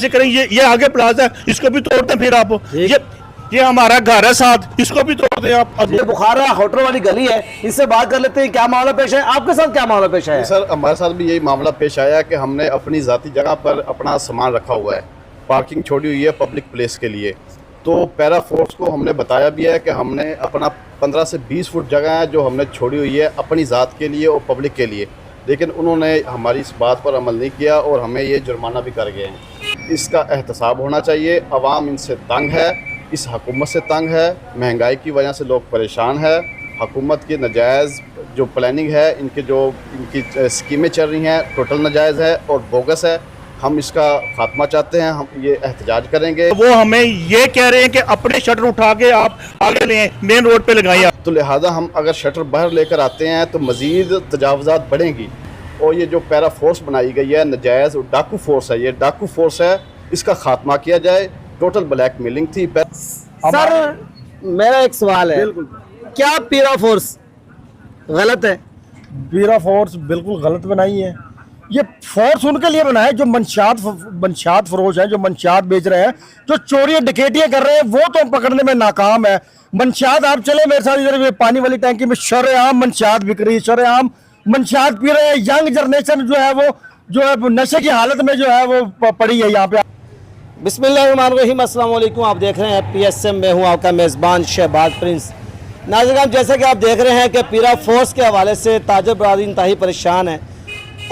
ऐसे करें, ये आगे प्लाजा है, इसको भी तोड़ते हैं। फिर आप ये हमारा घर है साथ, इसको भी तोड़ते हैं आप। ये बुखारा होटल वाली गली है, इससे बात कर लेते हैं क्या मामला पेश है। आपके साथ क्या मामला पेश है? सर हमारे साथ भी यही मामला पेश आया कि हमने अपनी ज़ाती जगह पर अपना सामान रखा हुआ है, पार्किंग छोड़ी हुई है पब्लिक प्लेस के लिए। तो पैरा फोर्स को हमने बताया भी है कि हमने अपना 15 से 20 फुट जगह है जो हमने छोड़ी हुई है अपनी ज़ात के लिए और पब्लिक के लिए, लेकिन उन्होंने हमारी इस बात पर अमल नहीं किया और हमें ये जुर्माना भी कर गए हैं। इसका एहतसाब होना चाहिए। अवाम इनसे तंग है, इस हुकूमत से तंग है, महंगाई की वजह से लोग परेशान है। हुकूमत की नजायज़ जो प्लानिंग है, इनकी स्कीमें चल रही हैं, टोटल नाजायज़ है और बोगस है। हम इसका खात्मा चाहते हैं, हम ये एहतजाज करेंगे। वो हमें ये कह रहे हैं कि अपने शटर उठा के आप आगे लें, मेन रोड पे लगाइए। तो लिहाजा हम अगर शटर बाहर लेकर आते हैं तो मज़ीद तजावज़ात बढ़ेंगी। और ये जो पैरा फोर्स बनाई गई है नजायज़ और डाकू फोर्स है, ये डाकू फोर्स है, इसका खात्मा किया जाए। टोटल ब्लैक मेलिंग थी। सर मेरा एक सवाल है, क्या पैरा फोर्स गलत है? पैरा फोर्स बिल्कुल गलत बनाई है। ये फोर्स उनके लिए बना है जो मंशियात फरोश हैं, जो मंशियात बेच रहे हैं, जो चोरी डकैतियां कर रहे हैं, वो तो पकड़ने में नाकाम है। मंशियात आप चले मेरे साथ इधर, पानी वाली टैंकी में शरेआम मंशियात बिक रही है, शरेआम मंशियात पी रहे हैं। यंग जनरेशन जो है वो जो है नशे की हालत में जो है वो पड़ी है यहाँ पे। बिस्मिल्लाहिर्रहमानिर्रहीम, अस्सलाम वालेकुम। आप देख रहे हैं PSM, मैं हूँ आपका मेज़बान शहबाज प्रिंस। नाज़रीन, जैसे कि आप देख रहे हैं कि पैरा फोर्स के हवाले से ताजर बरादरी इंतहाई परेशान है।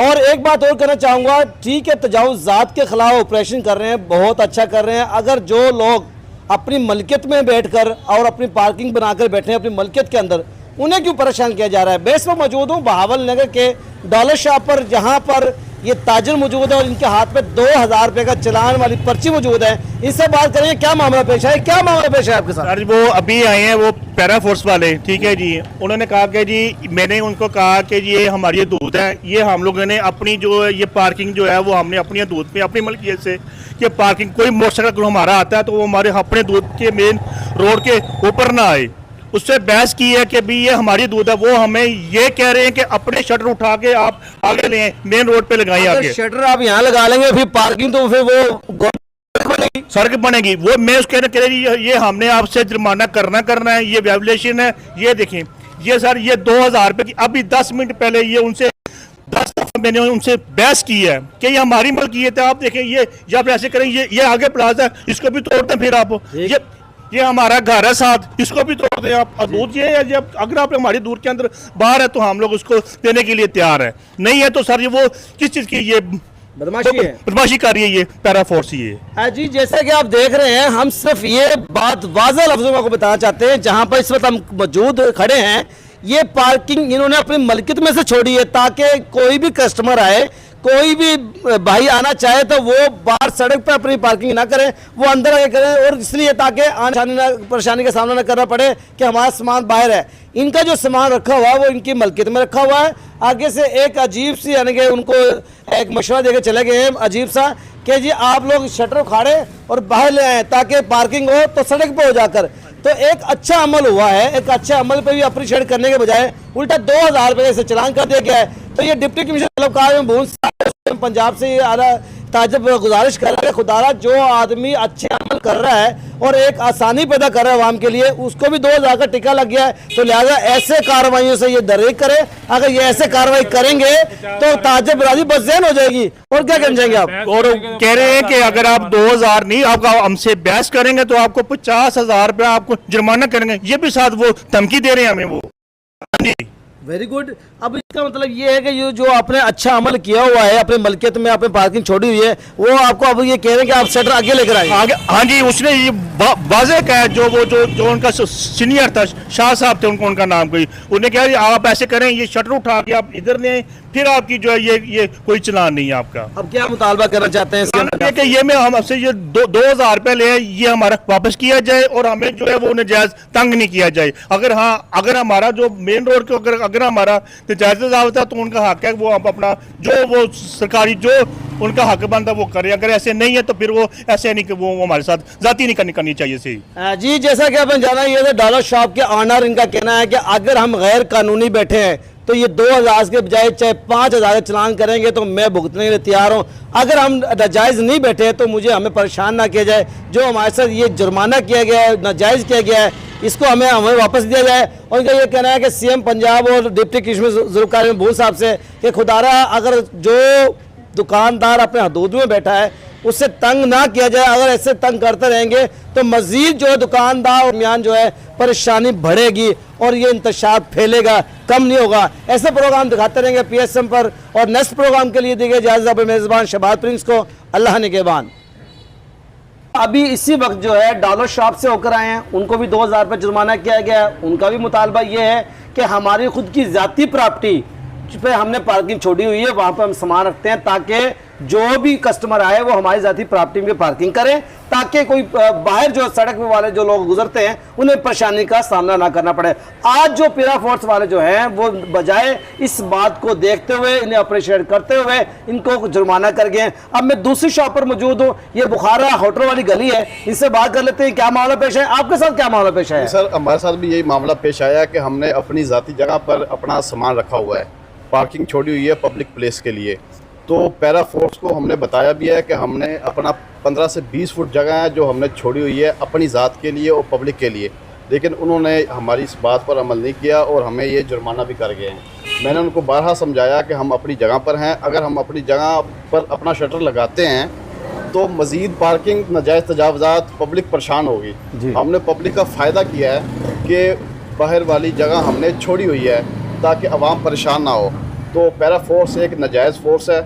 और एक बात और करना चाहूँगा, ठीक है तजावुज़ात के ख़िलाफ़ ऑपरेशन कर रहे हैं, बहुत अच्छा कर रहे हैं। अगर जो लोग अपनी मलकियत में बैठकर और अपनी पार्किंग बनाकर बैठे हैं अपनी मलकियत के अंदर, उन्हें क्यों परेशान किया जा रहा है? बेस पर मौजूद हूँ बहावल नगर के डॉलर शॉप पर, जहाँ पर ये ताजर मौजूद है और इनके हाथ में 2000 रुपये का चलान वाली पर्ची मौजूद है। इससे बात करेंगे क्या मामला पेश है, क्या मामला पेश है आपके साथ? सर वो अभी आए हैं, वो पैरा फोर्स वाले, ठीक है जी। उन्होंने कहा कि जी, मैंने उनको कहा कि ये हमारी हदूद है, ये हम लोगों ने अपनी जो ये पार्किंग जो है वो हमने अपनी हदूद में अपनी मलकियत से कि पार्किंग कोई मोटरसाइकिल हमारा आता है तो वो हमारे अपने हदूद के मेन रोड के ऊपर ना आए। उससे बहस की है कि भी ये हमारी दूध है। वो हमें ये कह रहे हैं कि अपने शटर उठा के आप आगे लें, मेन रोड पे लगाइए। आगे शटर आप यहाँ लगा लेंगे फिर पार्किंग तो फिर वो सड़क बनेगी। वो मैं उसके कह रही ये हमने आपसे जुर्माना करना है, ये वायलेशन है। ये देखें, ये सर ये 2000 रुपये की, अभी 10 मिनट पहले ये उनसे 10 दफा मैंने उनसे बहस की है कि ये हमारी मलकियत है। आप देखें, ये आप ऐसे करें, ये आगे प्लाजा है, इसको भी तोड़ते हैं। फिर आप ये हमारा घर है साथ, इसको भी तोड़ते हैं आप। दूध ये है, जब अगर आप हमारी दूर के अंदर बाहर है तो हम लोग उसको देने के लिए तैयार है, नहीं है तो सर ये वो किस चीज़ की ये बदमाशी कर रही है ये पैरा फोर्स। ये जी जैसे कि आप देख रहे हैं, हम सिर्फ ये बात वाज़ेह लफ्ज़ों में आपको बताना चाहते हैं, जहां पर इस वक्त हम मौजूद खड़े हैं, ये पार्किंग इन्होंने अपनी मलकियत में से छोड़ी है ताकि कोई भी कस्टमर आए, कोई भी भाई आना चाहे तो वो बाहर सड़क पर अपनी पार्किंग ना करें, वो अंदर आके करें। और इसलिए ताकि परेशानी का सामना न करना पड़े कि हमारा सामान बाहर है। इनका जो सामान रखा हुआ है वो इनकी मलकियत में रखा हुआ है। आगे से एक अजीब सी, यानी कि उनको एक मशवरा देकर चले गए हैं अजीब सा, कि जी आप लोग शटर उखाड़े और बाहर ले आए ताकि पार्किंग हो तो सड़क पर हो जाकर। तो एक अच्छा अमल हुआ है, एक अच्छे अमल पे भी अप्रिशिएट करने के बजाय उल्टा 2000 रुपये से चलान कर दिया गया है। तो ये डिप्टी कमिश्नर तलबकार में भूल पंजाब से ये आला ताजब गुजारिश कर रहा है, खुदारा जो आदमी अच्छे अमल कर रहा है और एक आसानी पैदा कर रहा है आवाम के लिए, उसको भी 2000 का टिका लग गया है। तो लिहाजा ऐसे कार्रवाइयों से ये दरेक करे। अगर ये ऐसे कार्रवाई करेंगे तो ताजब बरादरी बदज़ैन हो जाएगी। और क्या कहना चाहेंगे आप? और कह रहे हैं कि अगर आप 2000 नहीं, आपका हमसे बहस करेंगे तो आपको 50,000 रुपया आपको जुर्माना करेंगे। ये भी साथ वो धमकी दे रहे हैं हमें वो। Very good. अब इसका मतलब ये है कि ये जो आपने अच्छा अमल किया हुआ है, अपने मलकियत में आपने पार्किंग छोड़ी हुई है, वो आपको अब ये कह रहे हैं कि आप शटर आगे लेकर आए आगे। हाँ जी, उसने ये वाज़ेह कहा, जो उनका सीनियर था, शाह साहब थे, उनका नाम कोई, उन्हें कहा आप ऐसे करें, ये शटर उठा के आप इधर लें, फिर आपकी जो है ये कोई चलान नहीं है आपका। अब क्या मुतालबा करना चाहते हैं इसके? ये में हम आपसे ये 2000 रुपये ले, ये हमारा वापस किया जाए और हमें जो है वो नजायज तंग नहीं किया जाए। अगर हमारा जो मेन रोड के अगर हमारा नजायज होता है तो उनका हक है, वो हम अपना जो वो सरकारी जो उनका हक बनता है वो करे। अगर ऐसे नहीं है तो फिर वो ऐसे नहीं कि वो हमारे साथ जाती नहीं करनी चाहिए। सही जी, जैसा कि आपने जाना, ये डॉलर शॉप के ऑनर, इनका कहना है कि अगर हम गैर कानूनी बैठे हैं तो ये 2000 के बजाय चाहे 5000 चलान करेंगे तो मैं भुगतने के लिए तैयार हूँ। अगर हम नाजायज़ नहीं बैठे तो हमें परेशान ना किया जाए। जो हमारे साथ ये जुर्माना किया गया है, नाजायज़ किया गया है, इसको हमें वापस दिया जाए। और इनका ये कहना है कि सीएम पंजाब और डिप्टी कमिश्नर जुल्फ़िकार भून साहब से कि खुदारा अगर जो दुकानदार अपने हदूद में बैठा है उससे तंग ना किया जाए। अगर ऐसे तंग करते रहेंगे तो मजीद जो है दुकानदार दरमियान जो है परेशानी बढ़ेगी और ये इंतशार फैलेगा, कम नहीं होगा। ऐसे प्रोग्राम दिखाते रहेंगे PSM पर। और नेक्स्ट प्रोग्राम के लिए दी गई इजाज़त अपने मेज़बान शहबाज प्रिंस को अल्लाह निगहबान। अभी इसी वक्त जो है डॉलर शॉप से होकर आए हैं, उनको भी 2000 रुपये जुर्माना किया गया है। उनका भी मुतालबा ये है कि हमारी खुद की ज़ाती प्रॉपर्टी पे हमने पार्किंग छोड़ी हुई है, वहाँ पर हम सामान रखते हैं ताकि जो भी कस्टमर आए वो हमारी ज़ाती प्रॉपर्टी में पार्किंग करें, ताकि कोई बाहर जो सड़क पे वाले जो लोग गुजरते हैं उन्हें परेशानी का सामना ना करना पड़े। आज जो पैरा फोर्स वाले जो हैं वो बजाय इस बात को देखते हुए, इन्हें अप्रिशिएट करते हुए इनको जुर्माना कर गए। अब मैं दूसरी शॉप पर मौजूद हूँ, ये बुखारा होटल वाली गली है, इनसे बात कर लेते हैं क्या मामला पेश है। आपके साथ क्या मामला पेश है? सर, हमारे साथ भी यही मामला पेश आया कि हमने अपनी ज़ाती जगह पर अपना सामान रखा हुआ है, पार्किंग छोड़ी हुई है पब्लिक प्लेस के लिए। तो पैरा फोर्स को हमने बताया भी है कि हमने अपना 15 से 20 फुट जगह है जो हमने छोड़ी हुई है अपनी ज़ात के लिए और पब्लिक के लिए, लेकिन उन्होंने हमारी इस बात पर अमल नहीं किया और हमें ये जुर्माना भी कर गए हैं। मैंने उनको बारहा समझाया कि हम अपनी जगह पर हैं, अगर हम अपनी जगह पर अपना शटर लगाते हैं तो मज़ीद पार्किंग नाजायज़ तजावज़ात पब्लिक परेशान होगी। हमने पब्लिक का फ़ायदा किया है कि बाहर वाली जगह हमने छोड़ी हुई है ताकि आवाम परेशान ना हो। तो पैरा फोर्स एक नाजायज़ फोर्स है,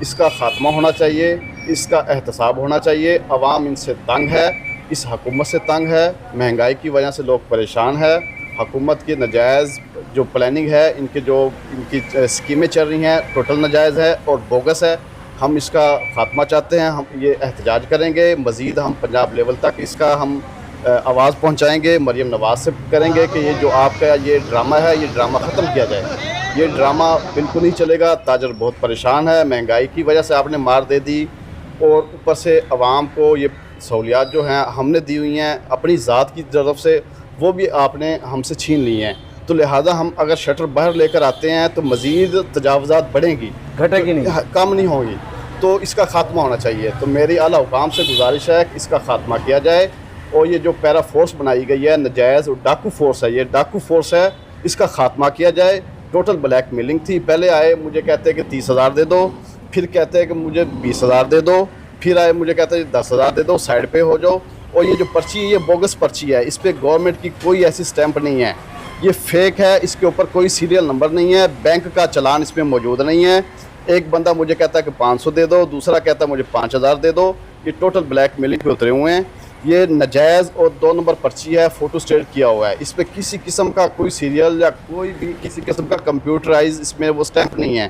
इसका ख़ात्मा होना चाहिए, इसका एहतसाब होना चाहिए। आवाम इनसे तंग है, इस हुकूमत से तंग है, महंगाई की वजह से लोग परेशान है। हुकूमत की नाजायज़ जो प्लानिंग है, इनकी स्कीमें चल रही हैं, टोटल नाजायज़ है और बोगस है। हम इसका ख़ात्मा चाहते हैं, हम ये एहतजाज करेंगे। मज़ीद हम पंजाब लेवल तक इसका हम आवाज़ पहुँचाएँगे, मरीम नवाज़ से करेंगे कि ये जो आपका ये ड्रामा है, ये ड्रामा ख़त्म किया जाए। ये ड्रामा बिल्कुल नहीं चलेगा। ताजर बहुत परेशान है, महंगाई की वजह से आपने मार दे दी और ऊपर से आवाम को ये सहूलियात जो हैं हमने दी हुई हैं अपनी ज़ात की तरफ से, वो भी आपने हमसे छीन ली हैं। तो लिहाजा हम अगर शटर बाहर लेकर आते हैं तो मज़ीद तजावज़ात बढ़ेंगी, घटेगी नहीं, कम नहीं होगी। तो इसका ख़ात्मा होना चाहिए। तो मेरी आला हुकाम से गुजारिश है कि इसका ख़ात्मा किया जाए। और ये जो पैरा फोर्स बनाई गई है नाजायज़ और डाकू फोर्स है, ये डाकू फोर्स है, इसका ख़ात्मा किया जाए। टोटल ब्लैक मेलिंग थी। पहले आए मुझे कहते हैं कि 30,000 दे दो, फिर कहते हैं कि मुझे 20,000 दे दो, फिर आए मुझे कहते हैं 10,000 दे दो, साइड पे हो जाओ। और ये जो पर्ची है ये बोगस पर्ची है, इस पर गवर्नमेंट की कोई ऐसी स्टैंप नहीं है, ये फेक है। इसके ऊपर कोई सीरियल नंबर नहीं है, बैंक का चलान इसमें मौजूद नहीं है। एक बंदा मुझे कहता है कि 500 दे दो, दूसरा कहता है मुझे 5,000 दे दो। ये टोटल ब्लैक मेलिंग पे उतरे हुए हैं। ये नाजायज़ और 2 नंबर पर्ची है, फ़ोटो स्टेट किया हुआ है। इस पर किसी किस्म का कोई सीरियल या कोई भी किसी किस्म का कंप्यूटराइज इसमें वो स्टैंप नहीं है।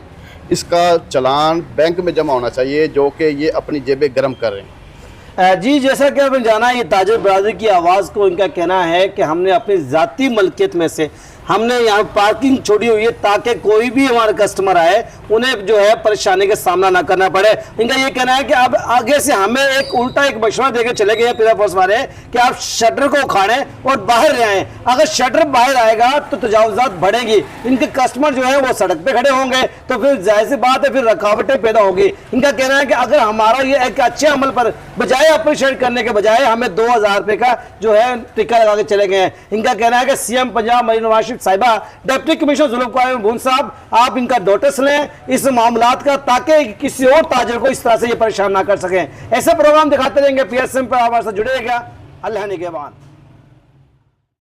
इसका चलान बैंक में जमा होना चाहिए जो कि ये अपनी जेबें गर्म कर रहे हैं। जी, जैसा कि आपने जाना, ये ताजर बरादरी की आवाज़ को इनका कहना है कि हमने अपनी ज़ाती मलकियत में से हमने यहाँ पार्किंग छोड़ी हुई है ताकि कोई भी हमारे कस्टमर आए उन्हें जो है परेशानी का सामना ना करना पड़े। इनका ये कहना है कि अब आगे से हमें एक उल्टा एक मशवरा देकर चले गए पैरा फोर्स वाले कि आप शटर को उखाड़ें और बाहर ले आएँ। अगर शटर बाहर आएगा तो तजावज़ात बढ़ेंगी, इनके कस्टमर जो है वो सड़क पे खड़े होंगे, तो फिर जाहिर सी बात है फिर रुकावटें पैदा होगी। इनका कहना है कि अगर हमारा ये एक अच्छे अमल पर बजाय अप्रिशिएट करने के बजाय हमें 2000 रुपये का जो है टिक्का लगा के चले गए हैं। इनका कहना है कि सीएम पंजाब मरीम नवाज साहिबा, डिप्टी कमिश्नर जुल्फ़िकार भून साहब, आप इनका नोटिस लें इस मामलात का ताकि किसी और ताजर को इस तरह से ये परेशान ना कर सकें। ऐसे प्रोग्राम दिखाते रहेंगे PSM पर, हमारे साथ जुड़ेगा। अल्लाह निगहबान।